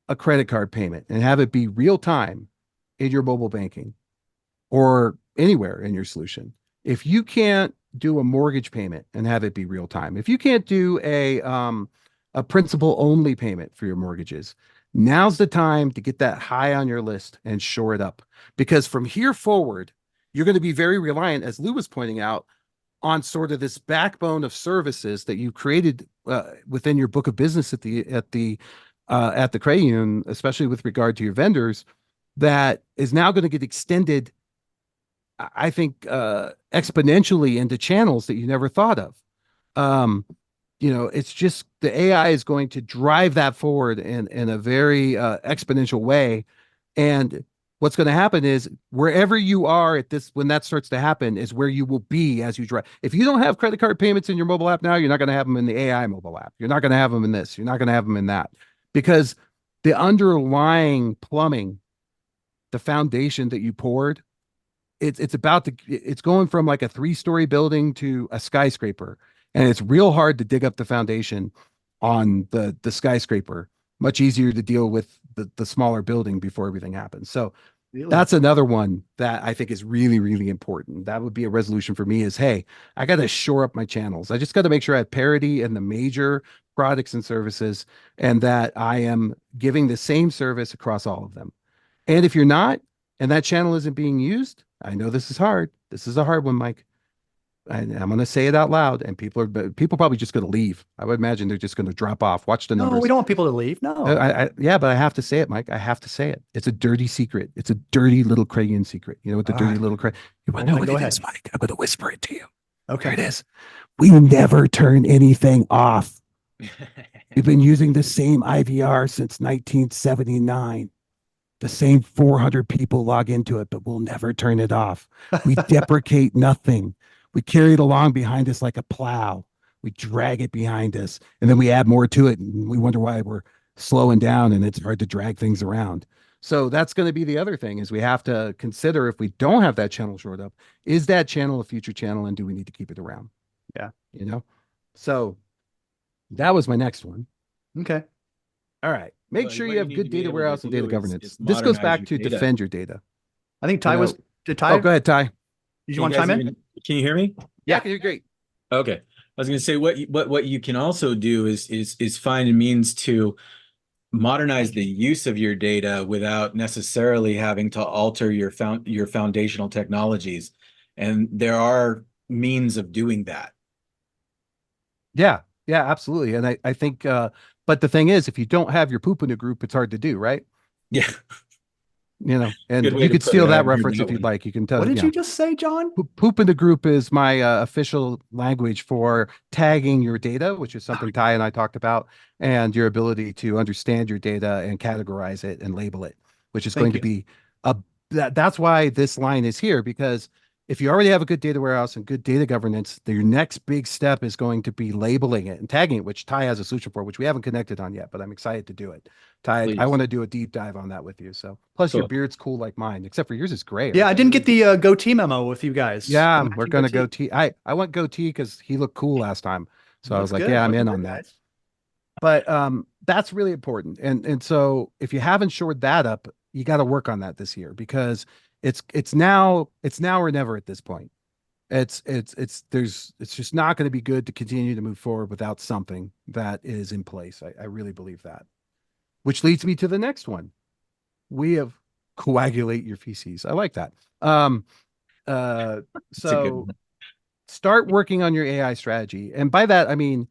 a credit card payment and have it be real time in your mobile banking or anywhere in your solution, if you can't do a mortgage payment and have it be real time, if you can't do a principal only payment for your mortgages, now's the time to get that high on your list and shore it up. Because from here forward, you're going to be very reliant, as Lou was pointing out, on sort of this backbone of services that you created within your book of business at the credit union, especially with regard to your vendors, that is now going to get extended, I think, exponentially into channels that you never thought of. It's just the AI is going to drive that forward in a very exponential way. And what's going to happen is wherever you are when that starts to happen is where you will be as you drive. If you don't have credit card payments in your mobile app now, you're not going to have them in the AI mobile app. You're not going to have them in this. You're not going to have them in that, because the underlying plumbing, the foundation that you poured, it's going from like a 3-story building to a skyscraper. And it's real hard to dig up the foundation on the skyscraper. Much easier to deal with the smaller building before everything happens. So Really? that's another one that I think is really, really important. That would be a resolution for me is, hey, I got to shore up my channels. I just got to make sure I have parity in the major products and services, and that I am giving the same service across all of them. And if you're not, and that channel isn't being used, I know this is hard. This is a hard one, Mike. And I'm going to say it out loud, and people probably just going to leave. I would imagine they're just going to drop off. Watch the numbers. No, we don't want people to leave. No. Yeah, but I have to say it, Mike. I have to say it. It's a dirty secret. It's a dirty little credit union secret. You know what the dirty little credit? You want to know what it is, Mike? I'm going to whisper it to you. Okay. Here it is. We never turn anything off. We've been using the same IVR since 1979. The same 400 people log into it, but we'll never turn it off. We deprecate nothing. We carry it along behind us like a plow. We drag it behind us, and then we add more to it, and we wonder why we're slowing down and it's hard to drag things around. So that's going to be the other thing, is we have to consider, if we don't have that channel shored up, is that channel a future channel, and do we need to keep it around? Yeah. So that was my next one. Okay. All right. Make sure you have good data warehouse and data governance. This goes modernize back your to data. defend your data. I think Ty did Ty? Oh, go ahead, Ty. Did you want to chime in? Can you hear me? Yeah, you're great. Okay. I was going to say what you can also do is find a means to modernize the use of your data without necessarily having to alter your foundational technologies. And there are means of doing that. Yeah, absolutely. And I think, but the thing is, if you don't have your poop in a group, it's hard to do, right? Yeah. And Good way you to could put steal it. I that haven't heard reference that if you'd one. like. You can tell. What did you just say, John? Poop in the group is my official language for tagging your data, which is something Ty and I talked about, and your ability to understand your data and categorize it and label it, which is going to be that's why this line is here, because if you already have a good data warehouse and good data governance, your next big step is going to be labeling it and tagging it, which Ty has a solution for, which we haven't connected on yet, but I'm excited to do it. Ty, Please. I want to do a deep dive on that with you. So plus your Cool. beard's cool like mine, except for yours is gray. Yeah, right? I didn't get the goatee memo with you guys. Yeah, The we're matching going to goatee. I went goatee because he looked cool last time. So I was like, yeah, I'm in on that. But that's really important. And so if you haven't shored that up, you got to work on that this year, because it's now or never at this point. It's just not going to be good to continue to move forward without something that is in place. I really believe that. Which leads me to the next one. We have coagulate your feces. I like that. It's a good So one. start working on your AI strategy. And by that, I mean,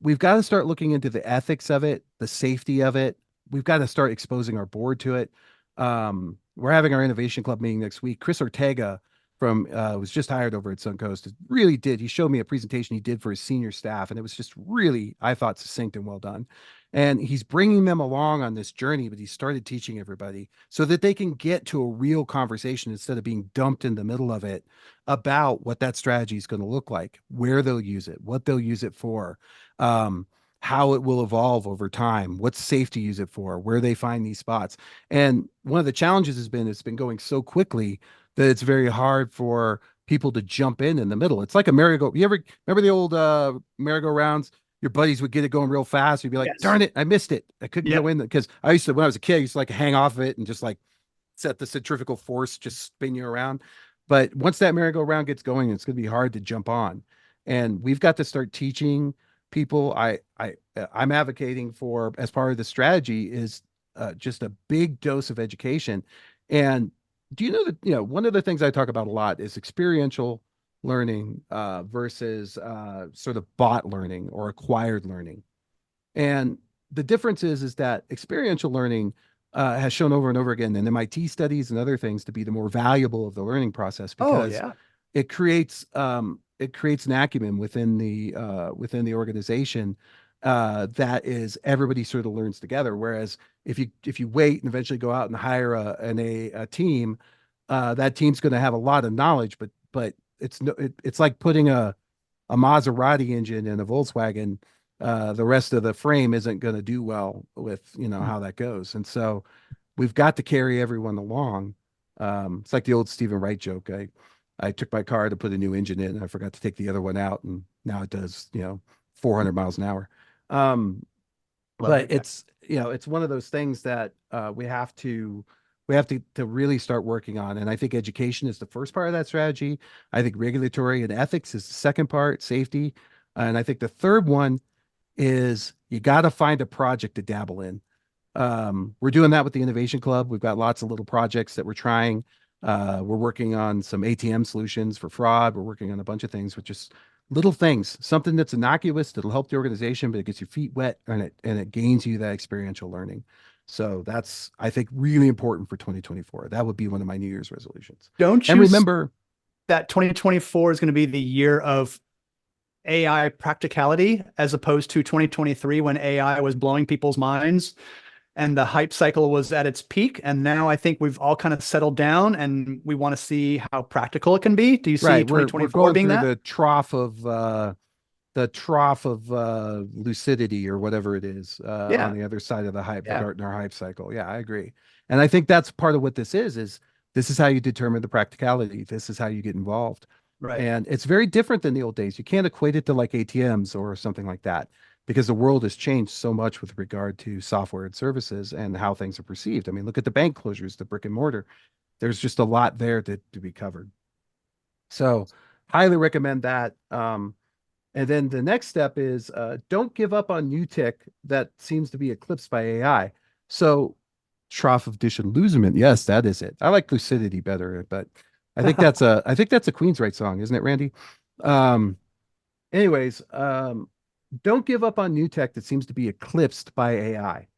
we've got to start looking into the ethics of it, the safety of it. We've got to start exposing our board to it. We're having our innovation club meeting next week. Chris Ortega from was just hired over at Suncoast. It really did. He showed me a presentation he did for his senior staff, and it was just really, I thought, succinct and well done. And he's bringing them along on this journey, but he started teaching everybody so that they can get to a real conversation instead of being dumped in the middle of it about what that strategy is going to look like, where they'll use it, what they'll use it for, how it will evolve over time, what's safe to use it for, where they find these spots. And one of the challenges has been it's been going so quickly that it's very hard for people to jump in the middle. It's like a merry-go. You ever remember the old merry-go-rounds? Your buddies would get it going real fast. You'd be like, Yes. darn it, I missed it. I couldn't Yep. go in because I used to, when I was a kid, I used to like hang off of it and just like set the centrifugal force, just spin you around. But once that merry-go-round gets going, it's going to be hard to jump on. And we've got to start teaching people. I'm advocating for, as part of the strategy, is just a big dose of education. And do you know that, one of the things I talk about a lot is experiential learning versus sort of bot learning or acquired learning. And the difference is that experiential learning has shown over and over again in MIT studies and other things to be the more valuable of the learning process Oh, because yeah. it creates an acumen within the organization that is everybody sort of learns together. Whereas if you wait and eventually go out and hire a team, that team's going to have a lot of knowledge, but it's like putting a Maserati engine in a Volkswagen. The rest of the frame isn't going to do well with how that goes, and so we've got to carry everyone along. It's like the old Stephen Wright joke. I took my car to put a new engine in, and I forgot to take the other one out, and now it does 400 miles an hour. But it's one of those things that we have to really start working on. And I think education is the first part of that strategy. I think regulatory and ethics is the second part, safety. And I think the third one is you got to find a project to dabble in. We're doing that with the Innovation Club. We've got lots of little projects that we're trying. We're working on some ATM solutions for fraud. We're working on a bunch of things with just little things, something that's innocuous that'll help the organization, but it gets your feet wet and it gains you that experiential learning. So that's, I think, really important for 2024. That would be one of my New Year's resolutions. Don't you And remember that 2024 is going to be the year of AI practicality as opposed to 2023 when AI was blowing people's minds and the hype cycle was at its peak. And now I think we've all kind of settled down and we want to see how practical it can be. Do you see right, we're 2024 going being through that? the trough of lucidity or whatever it is Yeah. on the other side of the hype, the Yeah. Gartner hype cycle. Yeah, I agree. And I think that's part of what this is this is how you determine the practicality. This is how you get involved. Right. And it's very different than the old days. You can't equate it to like ATMs or something like that because the world has changed so much with regard to software and services and how things are perceived. I mean, look at the bank closures, the brick and mortar. There's just a lot there to be covered. So highly recommend that. And then the next step is don't give up on new tech that seems to be eclipsed by AI. So trough of disillusionment. Yes, that is it. I like lucidity better, but I think that's a Queensryche song, isn't it, Randy? Anyways, don't give up on new tech that seems to be eclipsed by AI.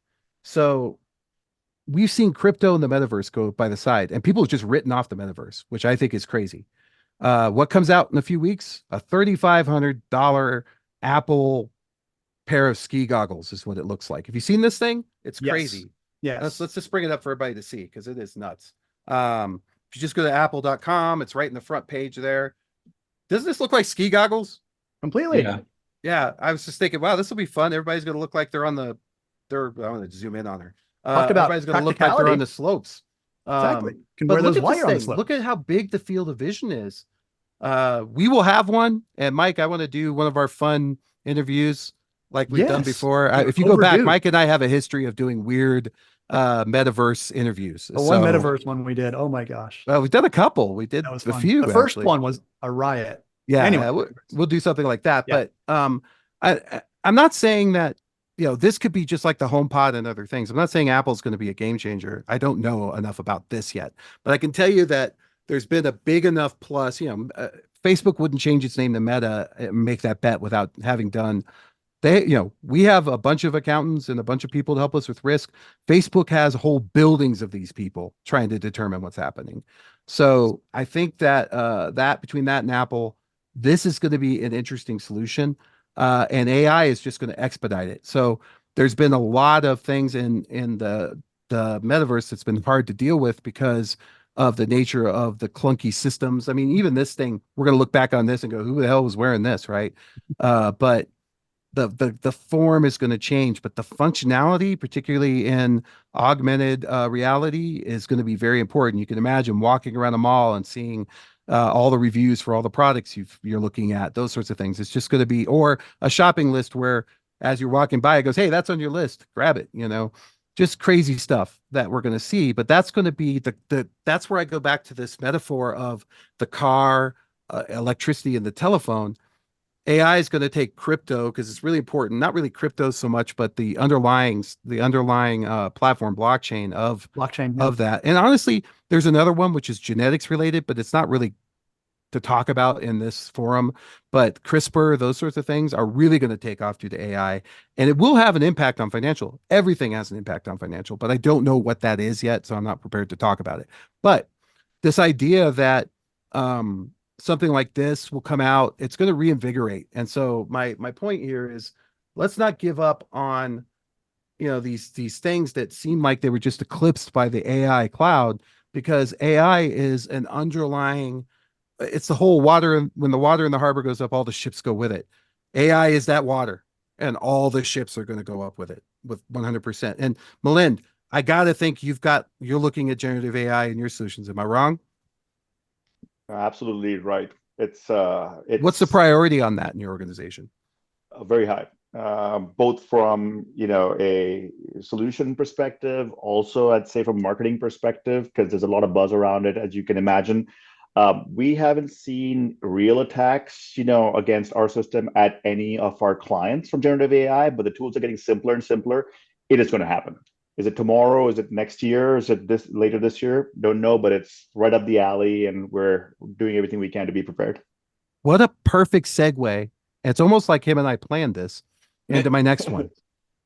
So we've seen crypto and the metaverse go by the side, and people have just written off the metaverse, which I think is crazy. What comes out in a few weeks? A $3,500 Apple pair of ski goggles is what it looks like. Have you seen this thing? It's Yes. crazy. Yes. Let's just bring it up for everybody to see because it is nuts. If you just go to apple.com, it's right in the front page there. Doesn't this look like ski goggles? Completely. Yeah. Yeah, I was just thinking, wow, this will be fun. Everybody's going to look like they're I want to zoom in on her. Talk about Everybody's going to look like they're on practicality. the slopes. Exactly. Can But wear look those at while this you're on the thing. slope. Look at how big the field of vision is. We will have one. And Mike, I want to do one of our fun interviews like we've done Yes. before. You're If you go back, overdue. Mike and I have a history of doing weird metaverse interviews. The one So, metaverse one we did. Oh my gosh. we've done a couple. We did That was a fun. few The first actually. one was a riot. Yeah, Anyway. we'll do something like that. Yeah. But I'm not saying that, this could be just like the HomePod and other things. I'm not saying Apple's going to be a game changer. I don't know enough about this yet, but I can tell you that there's been a big enough plus. Facebook wouldn't change its name to Meta and make that bet without having done. We have a bunch of accountants and a bunch of people to help us with risk. Facebook has whole buildings of these people trying to determine what's happening. So I think that that between that and Apple, this is going to be an interesting solution. And AI is just going to expedite it. So there's been a lot of things in the metaverse that's been hard to deal with because of the nature of the clunky systems. I mean, even this thing, we're going to look back on this and go, who the hell was wearing this, right? But the form is going to change, but the functionality, particularly in augmented reality, is going to be very important. You can imagine walking around a mall and seeing all the reviews for all the products you're looking at, those sorts of things. It's just going to be, or a shopping list where as you're walking by, it goes, hey, that's on your list, grab it, just crazy stuff that we're going to see. But that's going to be that's where I go back to this metaphor of the car, electricity, and the telephone. AI is going to take crypto because it's really important. Not really crypto so much, but the underlying platform blockchain of that. And honestly, there's another one which is genetics related, but it's not really to talk about in this forum. But CRISPR, those sorts of things are really going to take off due to AI, and it will have an impact on financial. Everything has an impact on financial, but I don't know what that is yet, so I'm not prepared to talk about it. But this idea that something like this will come out, it's going to reinvigorate. And so my point here is, let's not give up on these things that seem like they were just eclipsed by the AI cloud, because AI is an underlying, it's the whole water. When the water in the harbor goes up, all the ships go with it. AI is that water, and all the ships are going to go up with it with 100%. And Milind, I got to think you're looking at generative AI in your solutions. Am I wrong? Absolutely right. It's what's the priority on that in your organization? Very high, both from a solution perspective, also I'd say from a marketing perspective, because there's a lot of buzz around it, as you can imagine. We haven't seen real attacks, against our system at any of our clients from generative AI, but the tools are getting simpler and simpler. It is going to happen. Is it tomorrow? Is it next year? Is it later this year? Don't know, but it's right up the alley, and we're doing everything we can to be prepared. What a perfect segue. It's almost like him and I planned this into my next one,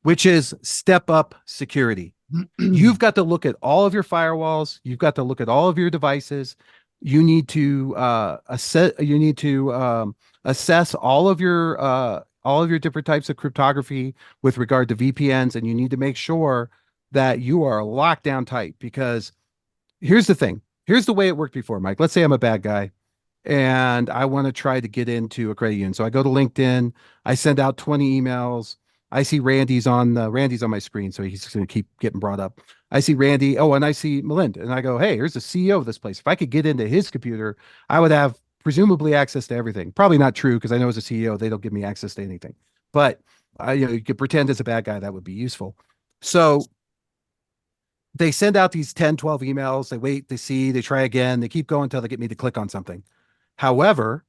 which is step up security. You've got to look at all of your firewalls. You've got to look at all of your devices. You need to assess all of your different types of cryptography with regard to VPNs, and you need to make sure that you are locked down tight. Because here's the thing. Here's the way it worked before, Mike. Let's say I'm a bad guy and I want to try to get into a credit union. So I go to LinkedIn, I send out 20 emails. I see Randy's on my screen, so he's going to keep getting brought up. I see Randy. Oh, and I see Melinda, and I go, hey, here's the CEO of this place. If I could get into his computer, I would have presumably access to everything. Probably not true, because I know as a CEO, they don't give me access to anything. But you could pretend as a bad guy, that would be useful. So they send out these 10, 12 emails. They wait, they see, they try again. They keep going until they get me to click on something. However,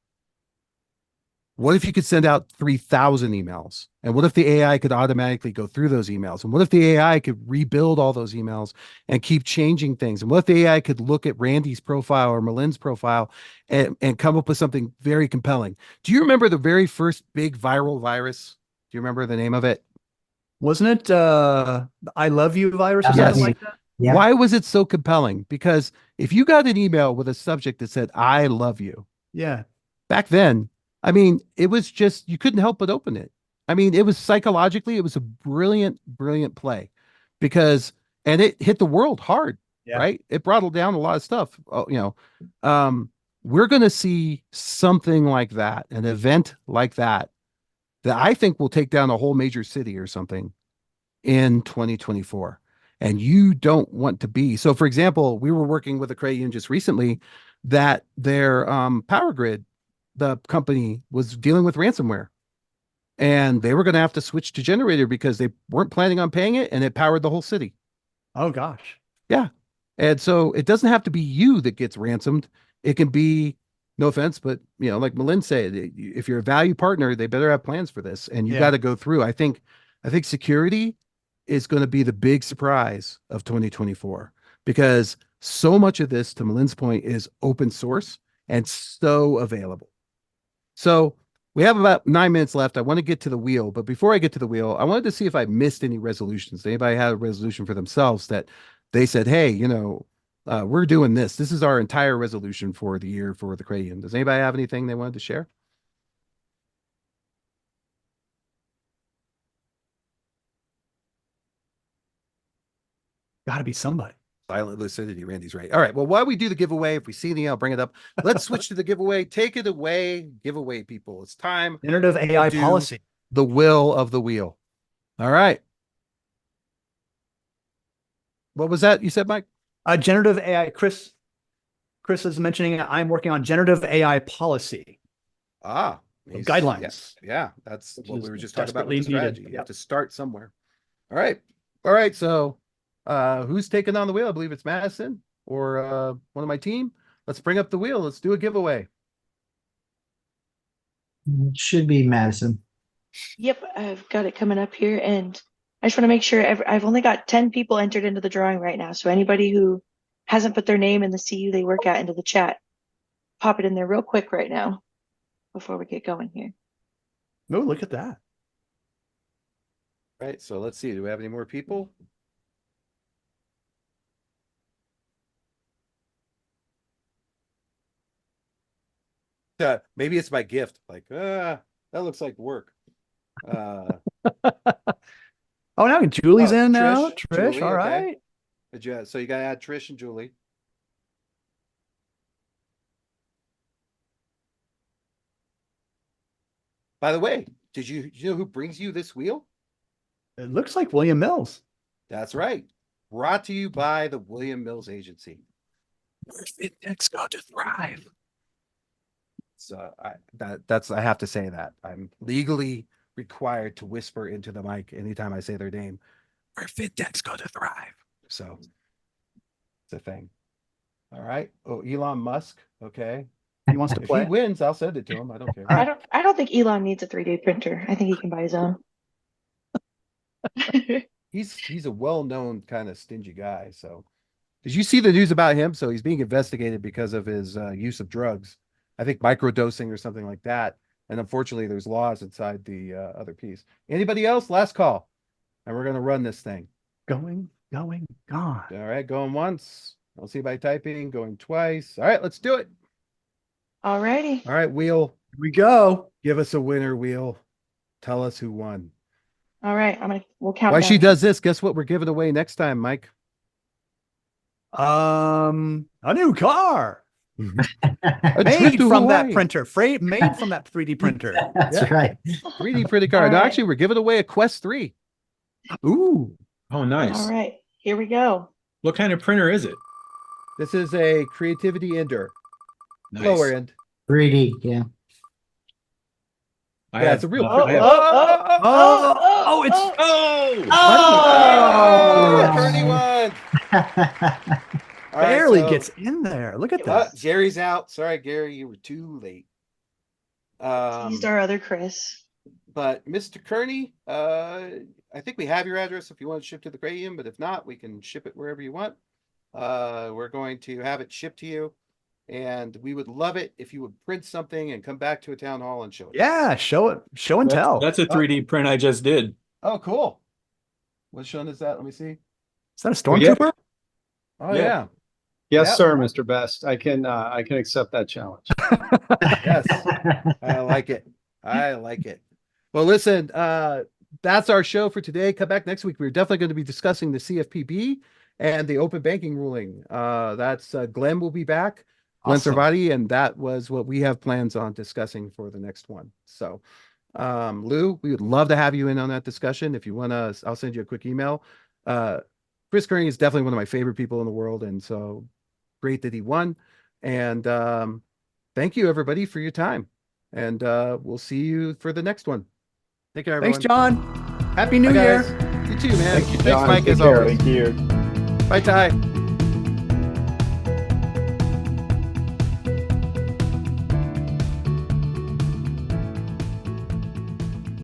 what if you could send out 3,000 emails? And what if the AI could automatically go through those emails? And what if the AI could rebuild all those emails and keep changing things? And what if the AI could look at Randy's profile or Melin's profile and come up with something very compelling? Do you remember the very first big viral virus? Do you remember the name of it? Wasn't it I love you virus or Yes. something like that? Yeah. Why was it so compelling? Because if you got an email with a subject that said, I love you, Yeah. back then, I mean, it was just, you couldn't help but open it. I mean, it was psychologically, it was a brilliant, brilliant play, because, and it hit the world hard, Yeah. right? It brought down a lot of stuff. We're going to see something like that, an event like that I think will take down a whole major city or something in 2024. And you don't want to be. So, for example, we were working with a credit union just recently that their power grid, the company, was dealing with ransomware, and they were going to have to switch to generator because they weren't planning on paying it, and it powered the whole city. Oh gosh. And so it doesn't have to be you that gets ransomed. It can be, no offense, but like Malin said, if you're a value partner, they better have plans for this, and you Yeah. got to go through. I think security is going to be the big surprise of 2024, because so much of this, to Malin's point, is open source and so available. So we have about 9 minutes left. I want to get to the wheel, but before I get to the wheel, I wanted to see if I missed any resolutions. Anybody had a resolution for themselves that they said, hey, we're doing this. This is our entire resolution for the year for the Cranium. Does anybody have anything they wanted to share? Got to be somebody. Silent lucidity. Randy's right. All right. Well, while we do the giveaway, if we see anything, I'll bring it up. Let's switch to the giveaway. Take it away. Giveaway, people. It's time. Generative AI do policy. The will of the wheel. All right. What was that you said, Mike? Generative AI. Chris is mentioning I'm working on generative AI policy. Guidelines. Yeah, that's Which what is we were just talking about with the desperately needed. strategy. You have to start somewhere. All right. So who's taking on the wheel? I believe it's Madison or one of my team. Let's bring up the wheel. Let's do a giveaway. It should be Madison. Yep, I've got it coming up here, and I just want to make sure I've only got 10 people entered into the drawing right now. So anybody who hasn't put their name in the CU they work at into the chat, pop it in there real quick right now before we get going here. Oh, look at that. Right. So let's see. Do we have any more people? Maybe it's my gift. Like, that looks like work. Oh, now Julie's in now. Trish, Trish, Julie, all okay. right. So you got to add Trish and Julie. By the way, did you know who brings you this wheel? It looks like William Mills. That's right. Brought to you by the William Mills Agency. Fintech's going to thrive. So I have to say that I'm legally required to whisper into the mic anytime I say their name. Our Fintech's going to thrive. So it's a thing. All right. Oh, Elon Musk. Okay. He wants to If play. he wins, I'll send it to him. I don't care. I don't think Elon needs a 3D printer. I think he can buy his own. He's a well-known kind of stingy guy. So did you see the news about him? So he's being investigated because of his use of drugs. I think microdosing or something like that. And unfortunately, there's laws inside the other piece. Anybody else? Last call. And we're going to run this thing. Going, gone. All right. Going once. I'll see by typing. Going twice. All right. Let's do it. Alrighty. All right. Wheel. Here we go. Give us a winner, Wheel. Tell us who won. All right. We'll count While down. she does this, guess what we're giving away next time, Mike? A new car. A Made trip to from that Hawaii. printer. Made from that 3D printer. That's Yeah. right. 3D printed car. All No, right. actually, we're giving away a Quest 3. Ooh. Oh, nice. All right. Here we go. What kind of printer is it? This is a Creativity Ender. Nice. Lower end. 3D, yeah. I Yeah, have, it's a real I print. have- Oh, it's Oh! Kearney won. All right, barely so- gets in there. Look at Uh, that. Gary's out. Sorry, Gary, you were too late. Teased our other Chris. But Mr. Kearney, I think we have your address if you want to ship to the Cranium, but if not, we can ship it wherever you want. We're going to have it shipped to you, and we would love it if you would print something and come back to a town hall and show it. Yeah, show it. Show and tell. That's a 3D print I just did. Oh, cool. What Sean is that? Let me see. Is that a stormtrooper? Oh Yeah. yeah. Yes, Yep. sir, Mr. Best. I can accept that challenge. Yes. I like it. I like it. Well, listen, that's our show for today. Come back next week. We're definitely going to be discussing the CFPB and the open banking ruling. That's Glenn will be back. Glenn Awesome. Servati, and that was what we have plans on discussing for the next one. So, Lou, we would love to have you in on that discussion. If you want to, I'll send you a quick email. Chris Kearney is definitely one of my favorite people in the world, and so great that he won. And thank you, everybody, for your time. And we'll see you for the next one. Take care, everyone. Thanks, John. Happy New Bye, Year. guys. You too, man. Thank you, Thanks, John. Mike, Take as care. always. Thank you. Bye, Ty.